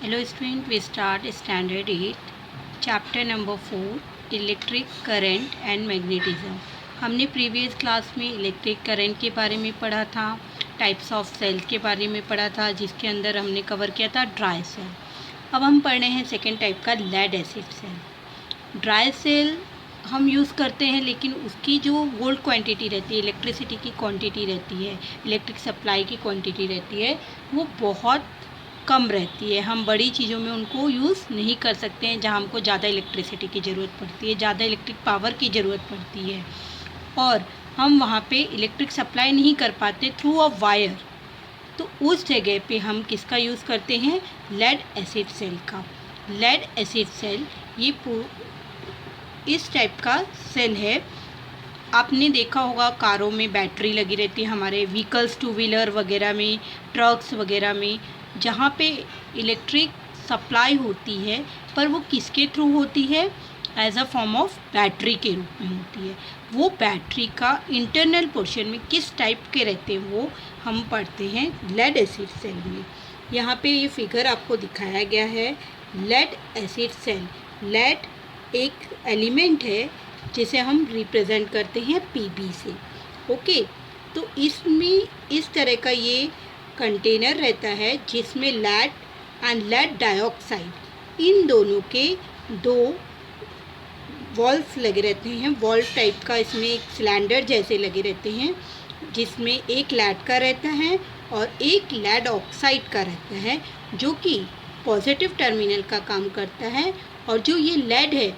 Hello student, we start standard 8 chapter number 4 electric current and magnetism। हमने previous class में electric current के बारे में पढ़ा था, टाइप्स ऑफ सेल के बारे में पढ़ा था, जिसके अंदर हमने कवर किया था ड्राई सेल। अब हम पढ़ रहे हैं सेकेंड टाइप का lead acid cell. Dry cell हम यूज़ करते हैं, लेकिन उसकी जो वोल्ट क्वांटिटी रहती है, इलेक्ट्रिसिटी की क्वांटिटी रहती है, इलेक्ट्रिक सप्लाई की क्वांटिटी रहती है, वो बहुत कम रहती है। हम बड़ी चीज़ों में उनको यूज़ नहीं कर सकते हैं, जहाँ हमको ज़्यादा इलेक्ट्रिसिटी की ज़रूरत पड़ती है, ज़्यादा इलेक्ट्रिक पावर की ज़रूरत पड़ती है, और हम वहाँ पे इलेक्ट्रिक सप्लाई नहीं कर पाते थ्रू अ वायर। तो उस जगह पे हम किसका यूज़ करते हैं? लेड एसिड सेल का। लेड एसिड सेल ये इस टाइप का सेल है। आपने देखा होगा कारों में बैटरी लगी रहती है, हमारे व्हीकल्स टू व्हीलर वगैरह में, ट्रक्स वगैरह में, जहाँ पे इलेक्ट्रिक सप्लाई होती है, पर वो किसके थ्रू होती है? As a form of battery के रूप में होती है। वो बैटरी का इंटरनल पोर्शन में किस टाइप के रहते हैं वो हम पढ़ते हैं लेड एसिड सेल में। यहाँ पे ये फिगर आपको दिखाया गया है लेड एसिड सेल। लेड एक एलिमेंट है जिसे हम रिप्रेजेंट करते हैं Pb से। ओके, तो इसमें इस तरह का ये कंटेनर रहता है जिसमें लेड एंड लेड डाइऑक्साइड, इन दोनों के दो वॉल्व्स लगे रहते हैं। वॉल्व टाइप का इसमें एक सिलेंडर जैसे लगे रहते हैं, जिसमें एक लेड का रहता है और एक लेड ऑक्साइड का रहता है, जो कि पॉजिटिव टर्मिनल का काम करता है, और जो ये लेड है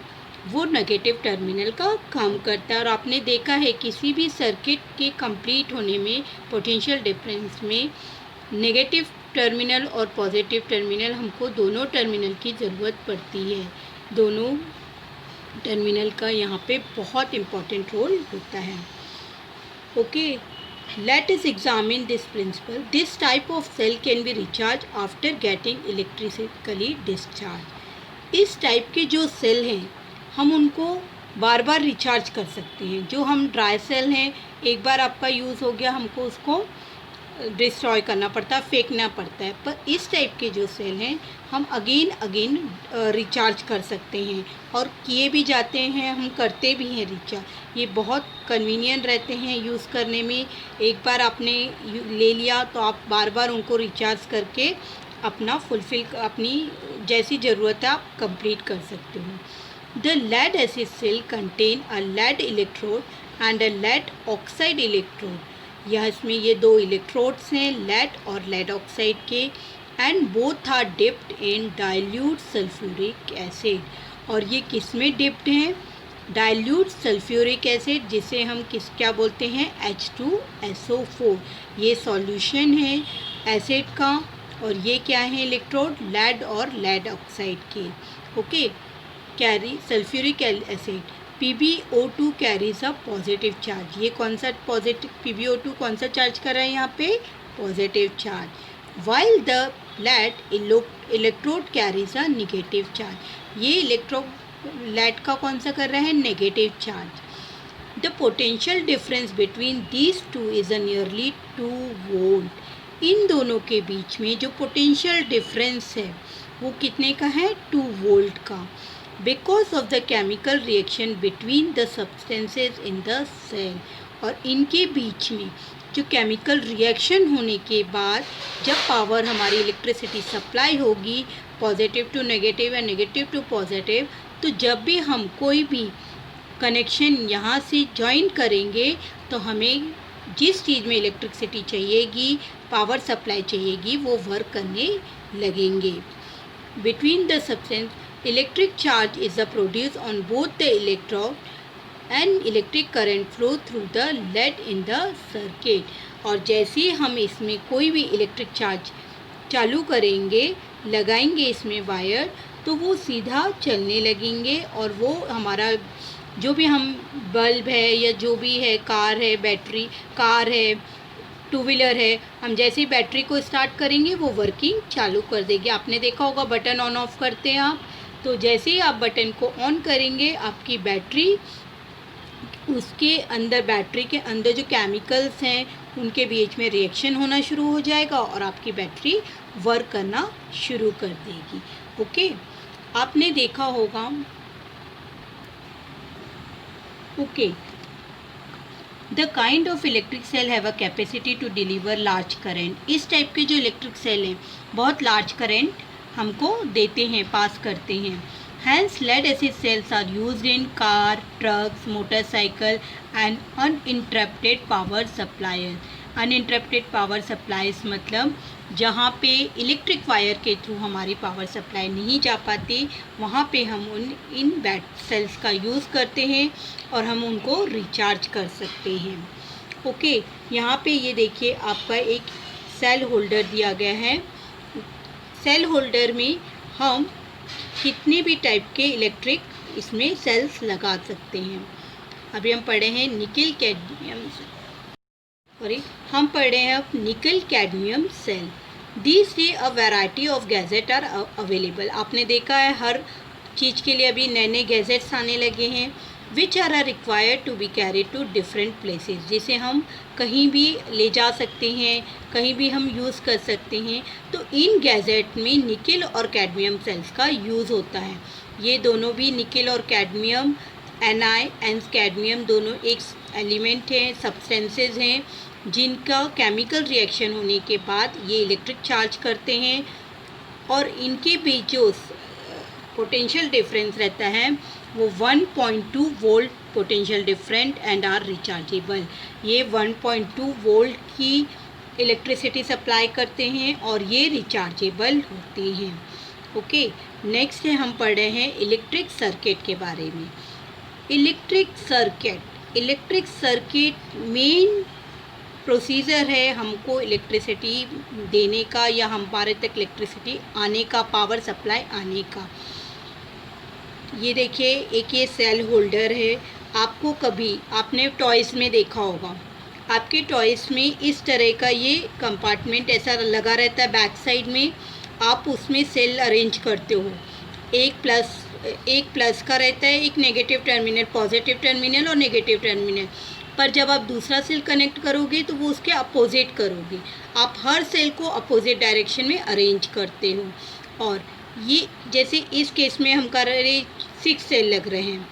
वो नेगेटिव टर्मिनल का काम करता है। और आपने देखा है किसी भी सर्किट के कंप्लीट होने में पोटेंशियल डिफरेंस में नेगेटिव टर्मिनल और पॉजिटिव टर्मिनल, हमको दोनों टर्मिनल की ज़रूरत पड़ती है। दोनों टर्मिनल का यहाँ पे बहुत इम्पोर्टेंट रोल होता है। Okay, let us examine this principle. This type of cell can be recharged after getting electrically discharged. इस टाइप के जो सेल हैं हम उनको बार बार रिचार्ज कर सकते हैं। जो हम ड्राई सेल हैं, एक बार आपका यूज़ हो गया, हमको उसको डिस्ट्रॉय करना पड़ता है, फेंकना पड़ता है। पर इस टाइप के जो सेल हैं हम अगेन रिचार्ज कर सकते हैं, और किए भी जाते हैं, हम करते भी हैं रिचार्ज। ये बहुत कन्वीनियंट रहते हैं यूज़ करने में। एक बार आपने ले लिया तो आप बार बार उनको रिचार्ज करके अपना अपनी जैसी ज़रूरत है आप कंप्लीट कर सकते हो। The lead acid cell contain a lead electrode and a lead oxide electrode. यह इसमें ये दो इलेक्ट्रोड्स हैं, लेड और लेड ऑक्साइड के, and both are dipped in dilute sulphuric acid. और ये किस में डिप्ड हैं? डाइल्यूट सल्फ्यूरिक एसिड, जिसे हम क्या बोलते हैं? H2SO4। ये सॉल्यूशन है एसिड का, और ये क्या है? इलेक्ट्रोड लेड और लेड ऑक्साइड के। Okay, carry sulphuric acid PbO2 carries a positive charge. ये कौन सा पॉजिटिव? PbO2 कौन सा चार्ज कर रहा है यहाँ पे? Positive charge. While the lead electrode carries a negative charge. ये लेड का कौन सा कर रहा है? Negative charge. The potential difference between these two is a nearly 2 volt. इन दोनों के बीच में जो पोटेंशियल डिफरेंस है वो कितने का है? 2 वोल्ट का। Because of the chemical reaction between the substances in the cell. और इनके बीच में जो केमिकल रिएक्शन होने के बाद जब पावर हमारी इलेक्ट्रिसिटी सप्लाई होगी, पॉजिटिव टू नेगेटिव या नेगेटिव टू पॉजिटिव, तो जब भी हम कोई भी कनेक्शन यहाँ से जॉइन करेंगे तो हमें जिस चीज़ में इलेक्ट्रिसिटी चाहिएगी, पावर सप्लाई चाहिएगी, वो वर्क करने लगेंगे। Between the substance electric charge is produced on both the electrode and electric current flow through the lead in the circuit। और जैसे ही हम इसमें कोई भी इलेक्ट्रिक चार्ज चालू करेंगे, लगाएंगे इसमें वायर, तो वो सीधा चलने लगेंगे, और वो हमारा जो भी हम बल्ब है या जो भी है, कार है, बैटरी कार है, टू व्हीलर है, हम जैसे ही बैटरी को स्टार्ट करेंगे वो वर्किंग चालू कर देगी। आपने देखा होगा बटन ऑन ऑफ करते हैं आप, तो जैसे ही आप बटन को ऑन करेंगे आपकी बैटरी, उसके अंदर बैटरी के अंदर जो केमिकल्स हैं उनके बीच में रिएक्शन होना शुरू हो जाएगा और आपकी बैटरी वर्क करना शुरू कर देगी। ओके, आपने देखा होगा। Okay, the kind of electric cell have a capacity to deliver large current. इस टाइप के जो इलेक्ट्रिक सेल हैं बहुत लार्ज करेंट हमको देते हैं, पास करते हैं। Hence lead acid cells are used in car, trucks, motorcycle and uninterrupted power supplier. Uninterrupted power supplies मतलब जहाँ पे इलेक्ट्रिक वायर के थ्रू हमारी पावर सप्लाई नहीं जा पाती, वहाँ पे हम इन बैट सेल्स का यूज़ करते हैं और हम उनको रिचार्ज कर सकते हैं। ओके, यहाँ पे ये देखिए आपका एक सेल होल्डर दिया गया है। सेल होल्डर में हम कितने भी टाइप के इलेक्ट्रिक इसमें सेल्स लगा सकते हैं। अभी हम पढ़े हैं निकल कैडमियम, हम पढ़ रहे हैं अब nickel cadmium cell. This day a variety of gadget are available. आपने देखा है हर चीज़ के लिए अभी नए नए गैजेट्स आने लगे हैं। Which are required to be carried to different places, जिसे हम कहीं भी ले जा सकते हैं, कहीं भी हम यूज़ कर सकते हैं। तो इन गैजेट में निकल और कैडमियम सेल्स का यूज़ होता है। ये दोनों भी निकल और कैडमियम, Na एंड कैडमियम दोनों एक एलिमेंट हैं, सब्सटेंसेस हैं, जिनका केमिकल रिएक्शन होने के बाद ये इलेक्ट्रिक चार्ज करते हैं और इनके बीच जो पोटेंशियल डिफरेंस रहता है वो 1.2 volt potential different and are rechargeable. ये 1.2 वोल्ट की इलेक्ट्रिसिटी सप्लाई करते हैं और ये रिचार्जेबल होते हैं। ओके, नेक्स्ट है हम पढ़ रहे हैं इलेक्ट्रिक सर्किट के बारे में। इलेक्ट्रिक सर्किट मेन प्रोसीजर है हमको इलेक्ट्रिसिटी देने का या हमारे तक इलेक्ट्रिसिटी आने का, पावर सप्लाई आने का। ये देखिए एक ये सेल होल्डर है। आपको कभी आपने टॉयज़ में देखा होगा, आपके टॉयज़ में इस तरह का ये कंपार्टमेंट ऐसा लगा रहता है बैक साइड में। आप उसमें सेल अरेंज करते हो, एक प्लस का रहता है, एक नेगेटिव टर्मिनल, पॉजिटिव टर्मिनल और नेगेटिव टर्मिनल। पर जब आप दूसरा सेल कनेक्ट करोगे तो वो उसके अपोजिट करोगे। आप हर सेल को अपोजिट डायरेक्शन में अरेंज करते हो। और ये जैसे इस केस में हम कर रहे 6 सेल लग रहे हैं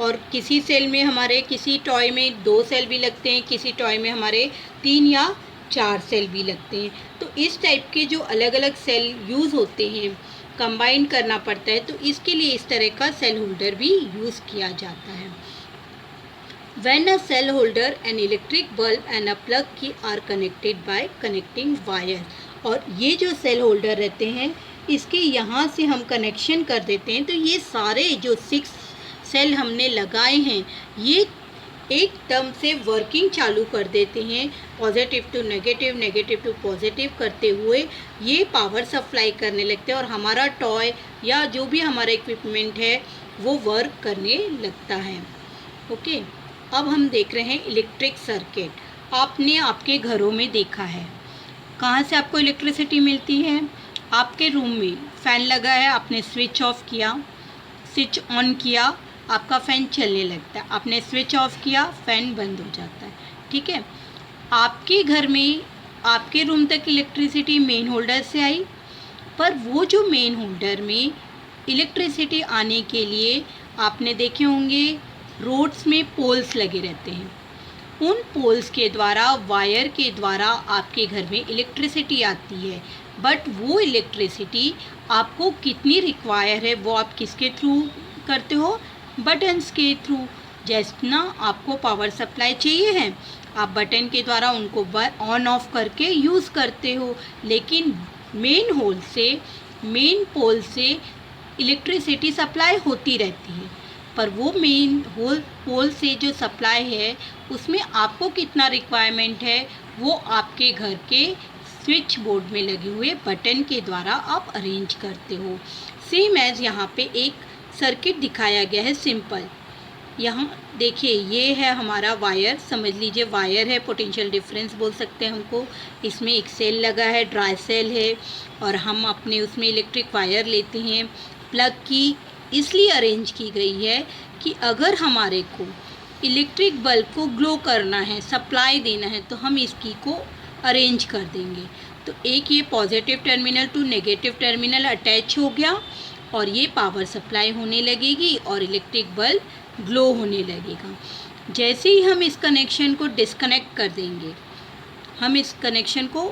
और किसी सेल में हमारे किसी टॉय में 2 सेल भी लगते हैं, किसी टॉय में हमारे 3 या 4 सेल भी लगते हैं। तो इस टाइप के जो अलग अलग सेल यूज़ होते हैं, कंबाइन करना पड़ता है, तो इसके लिए इस तरह का सेल होल्डर भी यूज़ किया जाता है। When a cell holder, an electric bulb and a plug key are connected by connecting wire। और ये जो सेल होल्डर रहते हैं इसके यहाँ से हम कनेक्शन कर देते हैं, तो ये सारे जो 6 सेल हमने लगाए हैं ये एकदम से वर्किंग चालू कर देते हैं। Positive to negative, negative to positive करते हुए ये पावर सप्लाई करने लगते हैं और हमारा टॉय या जो भी हमारा इक्विपमेंट है वो वर्क करने लगता है। ओके, अब हम देख रहे हैं इलेक्ट्रिक सर्किट। आपने आपके घरों में देखा है कहाँ से आपको इलेक्ट्रिसिटी मिलती है। आपके रूम में फ़ैन लगा है, आपने स्विच ऑफ किया, स्विच ऑन किया, आपका फ़ैन चलने लगता है। आपने स्विच ऑफ किया, फ़ैन बंद हो जाता है। ठीक है, आपके घर में आपके रूम तक इलेक्ट्रिसिटी मेन होल्डर से आई, पर वो जो मेन होल्डर में इलेक्ट्रिसिटी आने के लिए आपने देखे होंगे रोड्स में पोल्स लगे रहते हैं। उन पोल्स के द्वारा, वायर के द्वारा आपके घर में इलेक्ट्रिसिटी आती है। बट वो इलेक्ट्रिसिटी आपको कितनी रिक्वायर है वो आप किसके थ्रू करते हो, बटन्स के थ्रू। जैसे ना आपको पावर सप्लाई चाहिए है, आप बटन के द्वारा उनको ऑन ऑफ करके यूज़ करते हो। लेकिन मेन पोल से इलेक्ट्रिसिटी सप्लाई होती रहती है, पर वो मेन पोल से जो सप्लाई है उसमें आपको कितना रिक्वायरमेंट है वो आपके घर के स्विच बोर्ड में लगे हुए बटन के द्वारा आप अरेंज करते हो। सेम एज यहाँ पे एक सर्किट दिखाया गया है सिंपल। यहाँ देखिए ये है हमारा वायर, समझ लीजिए वायर है, पोटेंशियल डिफरेंस बोल सकते हैं हमको। इसमें एक सेल लगा है, ड्राई सेल है, और हम अपने उसमें इलेक्ट्रिक वायर लेते हैं। प्लग की इसलिए अरेंज की गई है कि अगर हमारे को इलेक्ट्रिक बल्ब को ग्लो करना है, सप्लाई देना है, तो हम इसकी को अरेंज कर देंगे। तो एक ये positive terminal to negative terminal attach हो गया और ये पावर सप्लाई होने लगेगी और इलेक्ट्रिक बल्ब ग्लो होने लगेगा। जैसे ही हम इस कनेक्शन को डिस्कनेक्ट कर देंगे, हम इस कनेक्शन को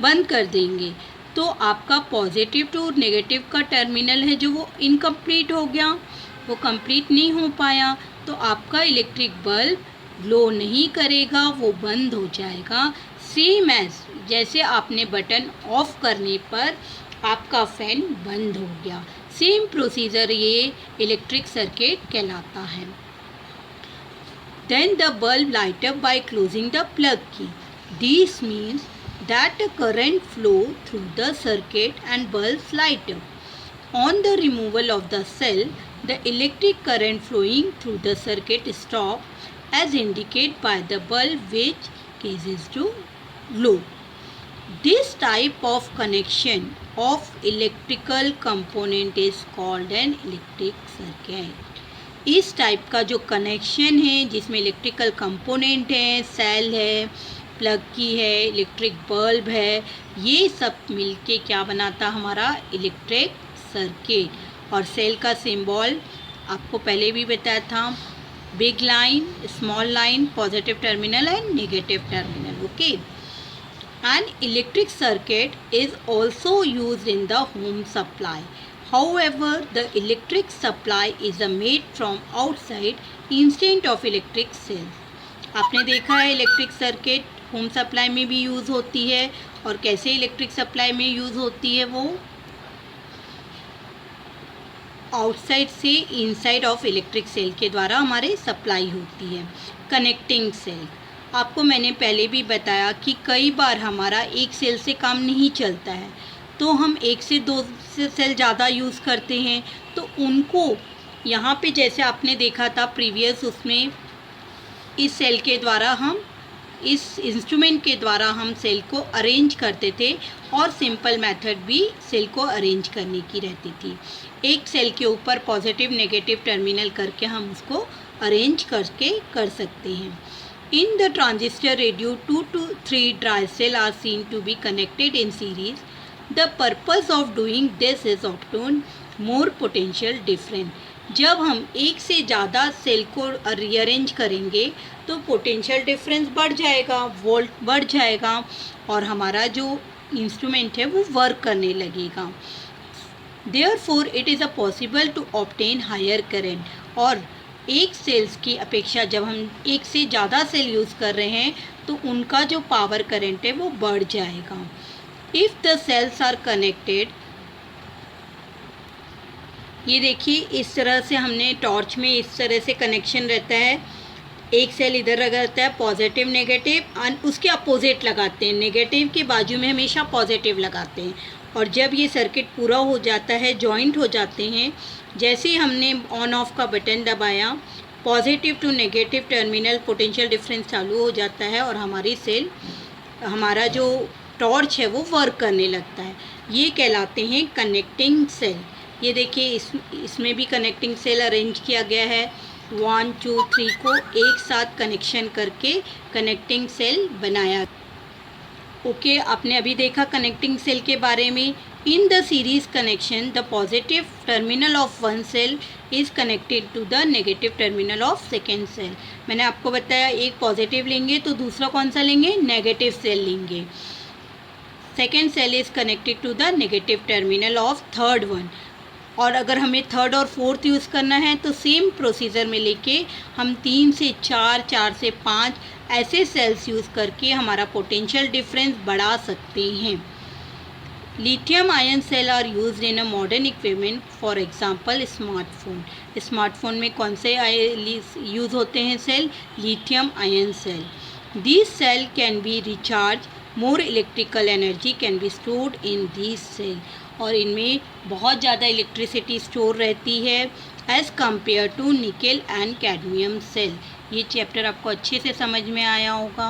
बंद कर देंगे, तो आपका पॉजिटिव टू नेगेटिव का टर्मिनल है जो वो इनकम्प्लीट हो गया, वो कंप्लीट नहीं हो पाया, तो आपका इलेक्ट्रिक बल्ब ग्लो नहीं करेगा, वो बंद हो जाएगा। सेम एज जैसे आपने बटन ऑफ करने पर आपका फ़ैन बंद हो गया। सेम प्रोसीजर ये इलेक्ट्रिक सर्किट कहलाता है। Then the bulb light up by closing the plug key. This means that a current flow through the circuit and bulbs light up. On the removal of the cell, the electric current flowing through the circuit stop as indicated by the bulb which causes to glow. This type of connection of electrical component is called an electric circuit. इस type का जो connection है जिसमें electrical component है, cell है, plug की है, electric bulb है, ये सब मिलके क्या बनाता हमारा इलेक्ट्रिक सर्किट। और सेल का सिंबल आपको पहले भी बताया था, big line, small line, positive terminal and negative terminal. Okay, and electric circuit is also used in the home supply. However, the electric supply is made from outside instead of electric cells. आपने देखा है electric circuit home supply में भी use होती है, और कैसे electric supply में यूज़ होती है, वो आउटसाइड से इनसाइड ऑफ इलेक्ट्रिक सेल के द्वारा हमारे सप्लाई होती है। कनेक्टिंग सेल, आपको मैंने पहले भी बताया कि कई बार हमारा एक सेल से काम नहीं चलता है, तो हम एक से दो सेल ज़्यादा यूज़ करते हैं, तो उनको यहाँ पे जैसे आपने देखा था प्रीवियस, उसमें इस सेल के द्वारा हम, इस इंस्ट्रूमेंट के द्वारा हम सेल को अरेंज करते थे, और सिंपल मेथड भी सेल को अरेंज करने की रहती थी। एक सेल के ऊपर पॉजिटिव नेगेटिव टर्मिनल करके हम उसको अरेंज करके कर सकते हैं। In the transistor radio 2 to 3 dry cell are seen to be connected in series. The purpose of doing this is obtain more potential difference। जब हम एक से ज़्यादा सेल को रीअरेंज करेंगे तो पोटेंशियल डिफरेंस बढ़ जाएगा, वोल्ट बढ़ जाएगा, और हमारा जो इंस्ट्रूमेंट है वो वर्क करने लगेगा। Therefore it is a possible to obtain higher current। और एक सेल्स की अपेक्षा जब हम एक से ज़्यादा सेल यूज़ कर रहे हैं तो उनका जो पावर करंट है वो बढ़ जाएगा। If the cells are connected, ये देखिए इस तरह से हमने टॉर्च में इस तरह से कनेक्शन रहता है, एक सेल इधर लगाता है पॉजिटिव नेगेटिव, और उसके अपोजिट लगाते हैं, नेगेटिव के बाजू में हमेशा पॉजिटिव लगाते हैं। और जब ये सर्किट पूरा हो जाता है, जॉइंट हो जाते हैं, जैसे ही हमने ऑन ऑफ का बटन दबाया, positive to negative terminal potential difference चालू हो जाता है और हमारी सेल, हमारा जो टॉर्च है वो वर्क करने लगता है। ये कहलाते हैं कनेक्टिंग सेल। ये देखिए इसमें भी कनेक्टिंग सेल अरेंज किया गया है, 1 2 3 को एक साथ कनेक्शन करके कनेक्टिंग सेल बनाया। ओके, आपने अभी देखा कनेक्टिंग सेल के बारे में। In the series connection the positive terminal of one cell is connected to the negative terminal of second cell. मैंने आपको बताया एक पॉजिटिव लेंगे तो दूसरा कौन सा लेंगे, नेगेटिव सेल लेंगे। Second cell is connected to the negative terminal of third one. और अगर हमें थर्ड और फोर्थ यूज़ करना है तो सेम प्रोसीजर में लेके हम 3 से 4, 4 से 5 ऐसे सेल्स यूज़ करके हमारा पोटेंशियल डिफरेंस बढ़ा सकते हैं। Lithium ion cell are used in a modern equipment, for example smartphone. Smartphone में कौन से यूज़ होते हैं cell, lithium ion cell. This cell can be recharge, more electrical energy can be stored in this cell. और इनमें बहुत ज़्यादा electricity store रहती है as compare to nickel and cadmium cell. ये चैप्टर आपको अच्छे से समझ में आया होगा।